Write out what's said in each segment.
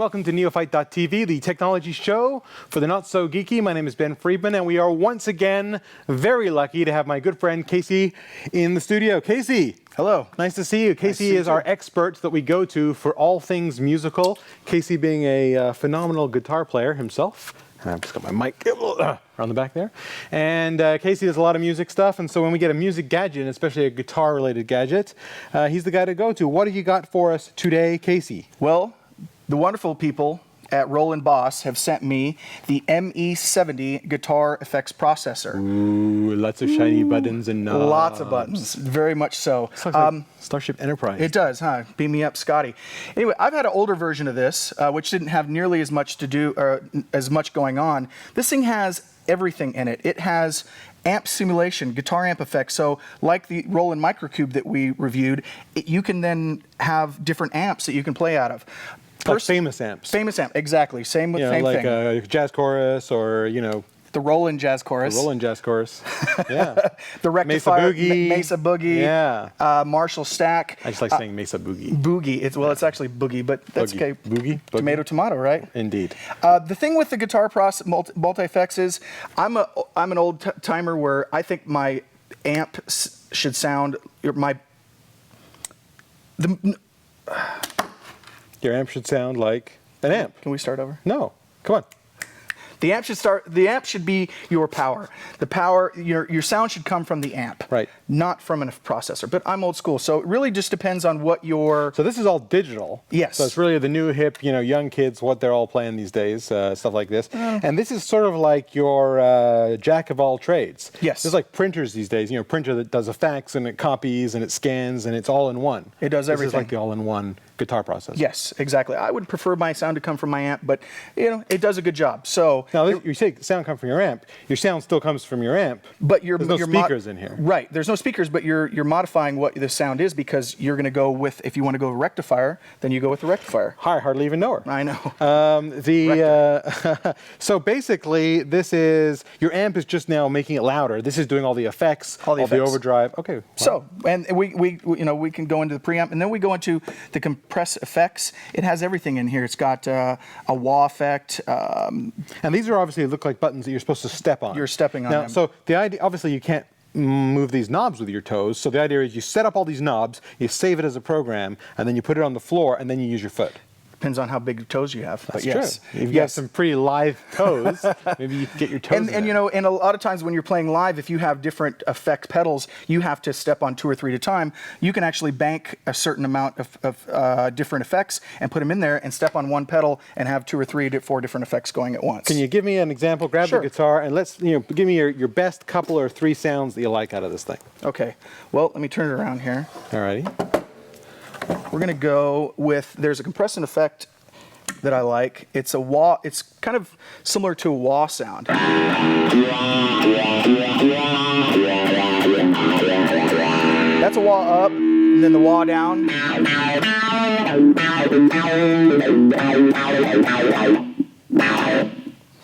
welcome to Neophyte.tv, the technology show for the not-so-geeky. My name is Ben Friedman, and we are once again very lucky to have my good friend Casey in the studio. Casey. Hello. Nice to see you. Casey is our expert that we go to for all things musical. Casey being a phenomenal guitar player himself. And I've just got my mic around the back there. And Casey does a lot of music stuff, and so when we get a music gadget, and especially a guitar-related gadget, he's the guy to go to. What have you got for us today, Casey? Well, the wonderful people at Roland Boss have sent me the ME-70 guitar effects processor. Ooh, lots of shiny buttons and knobs. Lots of buttons, very much so. Sounds like Starship Enterprise. It does, huh? Beam me up, Scotty. Anyway, I've had an older version of this, which didn't have nearly as much to do, or as much going on. This thing has everything in it. It has amp simulation, guitar amp effects. So like the Roland Microcube that we reviewed, you can then have different amps that you can play out of. Like famous amps. Famous amp, exactly. Same with same like thing. a jazz chorus, or The Roland Jazz Chorus. The Roland Jazz Chorus. Yeah. The Rectifier. Mesa Boogie. Mesa Boogie. Yeah. Marshall Stack. I just like saying Mesa Boogie. Boogie. It's actually Boogie, but that's Boogie. okay. Boogie. Tomato, tomato, right? Indeed. The thing with the guitar multi-effects is I'm an old timer where I think my amp should sound Your amp should sound like an amp. Can we start over? No. Come on. The amp should be your power. The power, your sound should come from the amp, right? Not from a processor. But I'm old school, so it really just depends on what your. So this is all digital. Yes. So it's really the new hip, young kids, what they're all playing these days, stuff like this. And this is sort of like your jack of all trades. Yes. There's like printers these days. Printer that does a fax and it copies and it scans and it's all in one. It does everything. This is like the all-in-one guitar processor. Yes, exactly. I would prefer my sound to come from my amp, but it does a good job. So now you say sound come from your amp. Your sound still comes from your amp. But there's no speakers in here. Right. There's no speakers, but you're modifying what the sound is, because you're going to go with, if you want to go with rectifier, then you go with the rectifier. I hardly even know her. I know. So basically, this is your amp is just now making it louder. This is doing all the effects, all the overdrive. Okay. Wow. So, and we can go into the preamp, and then we go into the compress effects. It has everything in here. It's got a wah effect. And these are obviously look like buttons that you're supposed to step on. You're stepping on them. So the idea, obviously, you can't move these knobs with your toes. So the idea is you set up all these knobs, you save it as a program, and then you put it on the floor, and then you use your foot. Depends on how big toes you have. That's but yes. True. You've got some pretty lithe toes. Maybe you can get your toes and and a lot of times when you're playing live, if you have different effect pedals, you have to step on 2 or 3 at a time. You can actually bank a certain amount of different effects and put them in there and step on one pedal and have 2 or 3 to 4 different effects going at once. Can you give me an example? Grab the guitar and let's give me your best couple or 3 sounds that you like out of this thing. Okay. Well, let me turn it around here. Alrighty. We're going to go with, there's a compressing effect that I like. It's a wah. It's kind of similar to a wah sound. That's a wah up, and then the wah down.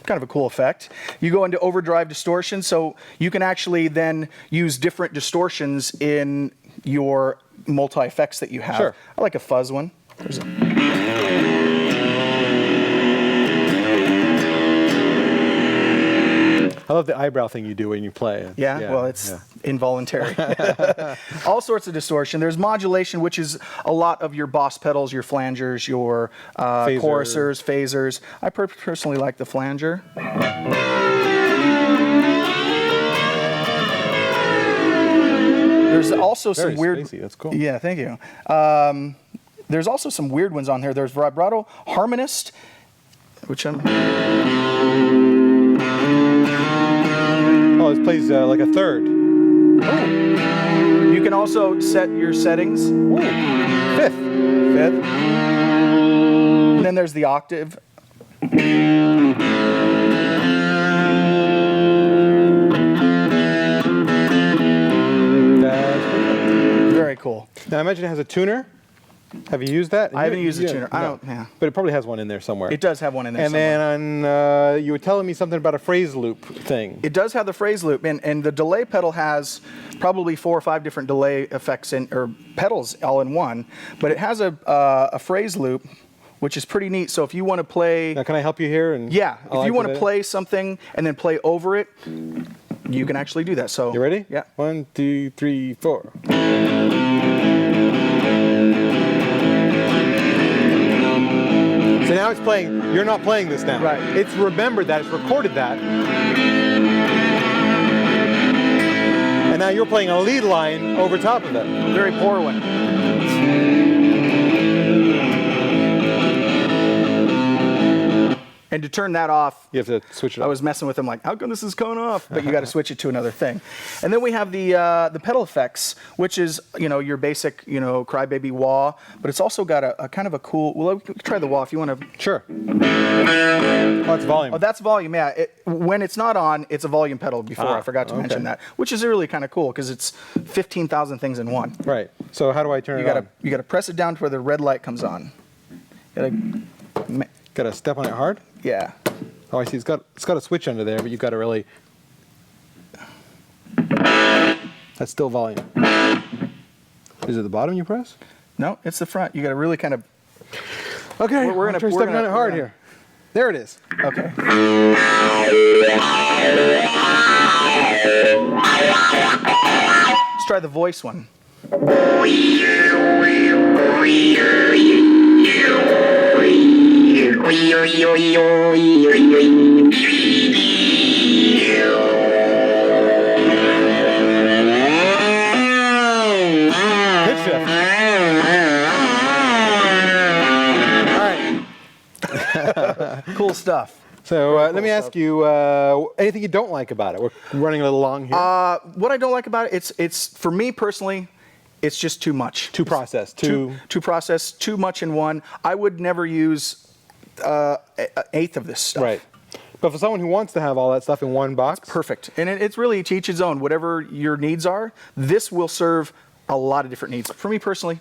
Kind of a cool effect. You go into overdrive distortion, so you can actually then use different distortions in your multi-effects that you have. Sure. I like a fuzz one. I love the eyebrow thing you do when you play. Well, it's involuntary. All sorts of distortion. There's modulation, which is a lot of your boss pedals, your flangers, your chorusers, phasers. I personally like the flanger. There's also some weird. Spacey. That's cool. Yeah, thank you. There's also some weird ones on there. There's vibrato, harmonist, which I'm. Oh, this plays like a third. Oh. You can also set your settings. Ooh. Fifth. And then there's the octave. Very cool. Now I imagine it has a tuner. Have you used that? I haven't used the tuner. I don't. Yeah. But it probably has one in there somewhere. It does have one in there. And then you were telling me something about a phrase loop thing. It does have the phrase loop, and the delay pedal has probably 4 or 5 different delay effects or pedals all in one. But it has a phrase loop, which is pretty neat. So if you want to play, Now, can I help you here? And yeah, I'll if you want to activate it? play something and then play over it, you can actually do that. So You ready? Yeah. 1, 2, 3, 4. So now it's playing. You're not playing this now. Right. It's remembered that. It's recorded that. And now you're playing a lead line over top of it. Very poor one. And to turn that off, You have to switch it I up. was messing with him like, how come this is going off? But you got to switch it to another thing. And then we have the pedal effects, which is your basic crybaby wah, but it's also got a kind of a cool. Well, we can try the wah if you want to. Sure. Oh, that's volume. Oh, that's volume. Yeah. When it's not on, it's a volume pedal. Before I forgot to okay. mention that, which is really kind of cool because it's 15,000 things in one. Right. So how do I turn You it got on? to you got to press it down to where the red light comes on. Got to step on it hard? Yeah. Oh, I see. It's got a switch under there, but you've got to really. That's still volume. Is it the bottom you press? No, it's the front. You got to really kind of. Okay. We're gonna- try we're stepping gonna- on it hard we're gonna- here. There it is. Okay. Let's try the voice one. Pitch shift. All right. Cool stuff. So let me ask you, anything you don't like about it? We're running a little long here. What I don't like about it, it's for me personally, it's just too much. Too processed. To process, too much in one. I would never use an eighth of this stuff. Right. But for someone who wants to have all that stuff in one box, Perfect. And it's really to each its own. Whatever your needs are, this will serve a lot of different needs. For me personally,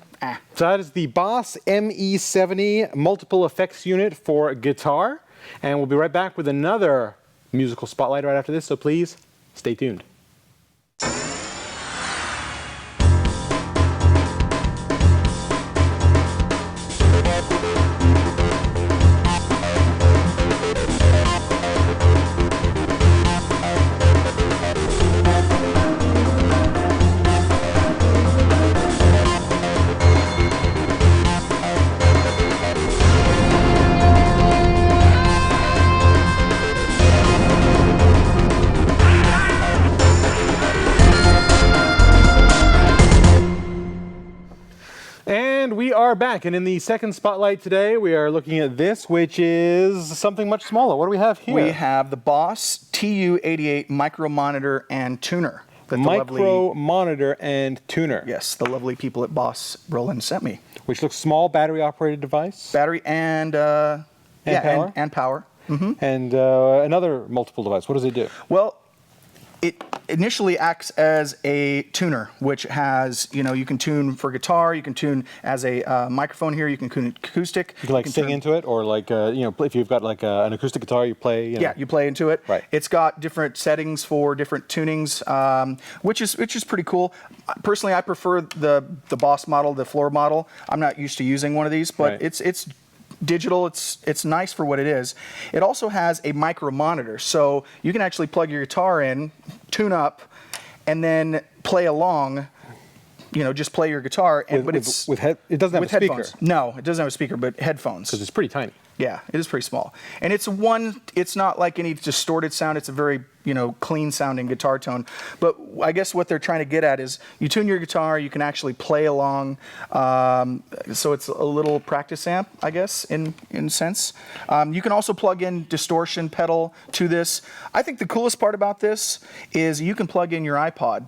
So that is the Boss ME-70 multiple effects unit for guitar. And we'll be right back with another musical spotlight right after this, so please stay tuned. And we are back, and in the second spotlight today, we are looking at this, which is something much smaller. What do we have here? we have the Boss TU-88 micro monitor and tuner. That the Micro lovely, monitor and tuner. yes, the lovely people at Boss Roland sent me. Which looks small, battery-operated device. Battery and power? and power. And another multiple device. What does it do? Well, it initially acts as a tuner, which has, you can tune for guitar, you can tune as a microphone here, you can tune acoustic. You can sing tune- into it, or if you've got an acoustic guitar, you play. Yeah, you play into it. Right. It's got different settings for different tunings, which is pretty cool. Personally, I prefer the Boss model, the floor model. I'm not used to using one of these, but Right. it's digital. It's nice for what it is. It also has a micro monitor, so you can actually plug your guitar in, tune up, and then play along. Just play your guitar. And it doesn't have a speaker. headphones. No, it doesn't have a speaker, but headphones. Because it's pretty tiny. Yeah, it is pretty small. And it's not like any distorted sound. It's a very, clean sounding guitar tone. But I guess what they're trying to get at is you tune your guitar, you can actually play along. So it's a little practice amp, I guess, in sense. You can also plug in distortion pedal to this. I think the coolest part about this is you can plug in your iPod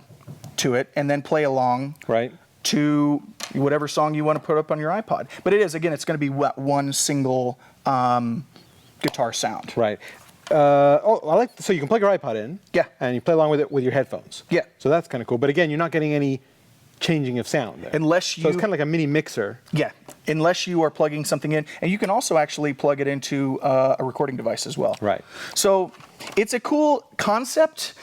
to it and then play along. Right. To whatever song you want to put up on your iPod. But it's going to be one single guitar sound. Right. So you can plug your iPod in. Yeah. And you play along with it with your headphones. Yeah. So that's kind of cool. But again, you're not getting any changing of sound there. Unless you. So it's kind of like a mini mixer. Yeah. Unless you are plugging something in. And you can also actually plug it into a recording device as well. Right. So it's a cool concept.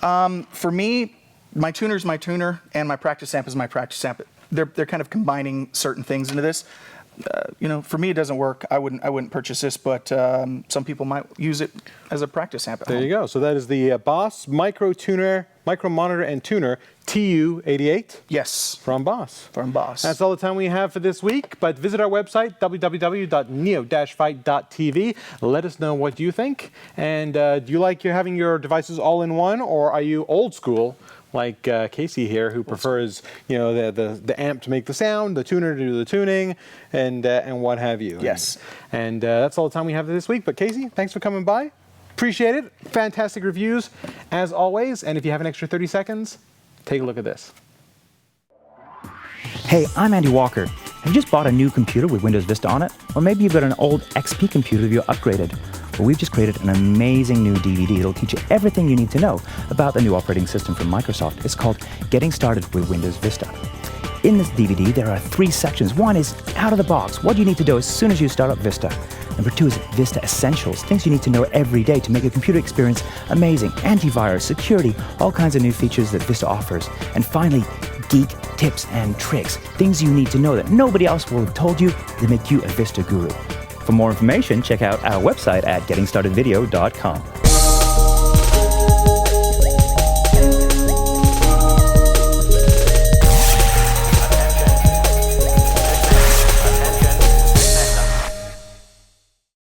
For me, my tuner is my tuner, and my practice amp is my practice amp. They're kind of combining certain things into this. for me it doesn't work. I wouldn't purchase this, but some people might use it as a practice amp at home. There you go. So that is the Boss Micro Monitor and Tuner TU-88. Yes. From Boss. From Boss. That's all the time we have for this week, but visit our website, www.neo-fight.tv. Let us know what you think. And do you like having your devices all in one, or are you old school, like Casey here, who prefers the amp to make the sound, the tuner to do the tuning, and what have you? Yes. And that's all the time we have for this week. But Casey, thanks for coming by. Appreciate it. Fantastic reviews, as always. And if you have an extra 30 seconds, take a look at this. Hey, I'm Andy Walker. Have you just bought a new computer with Windows Vista on it? Or maybe you've got an old XP computer that you're upgraded. Well, we've just created an amazing new DVD that'll teach you everything you need to know about the new operating system from Microsoft. It's called Getting Started with Windows Vista. In this DVD, there are 3 sections. One is out of the box, what you need to do as soon as you start up Vista. Number 2 is Vista Essentials, things you need to know every day to make your computer experience amazing. Antivirus, security, all kinds of new features that Vista offers. And finally, Geek Tips and Tricks, things you need to know that nobody else will have told you that make you a Vista guru. For more information, check out our website at gettingstartedvideo.com.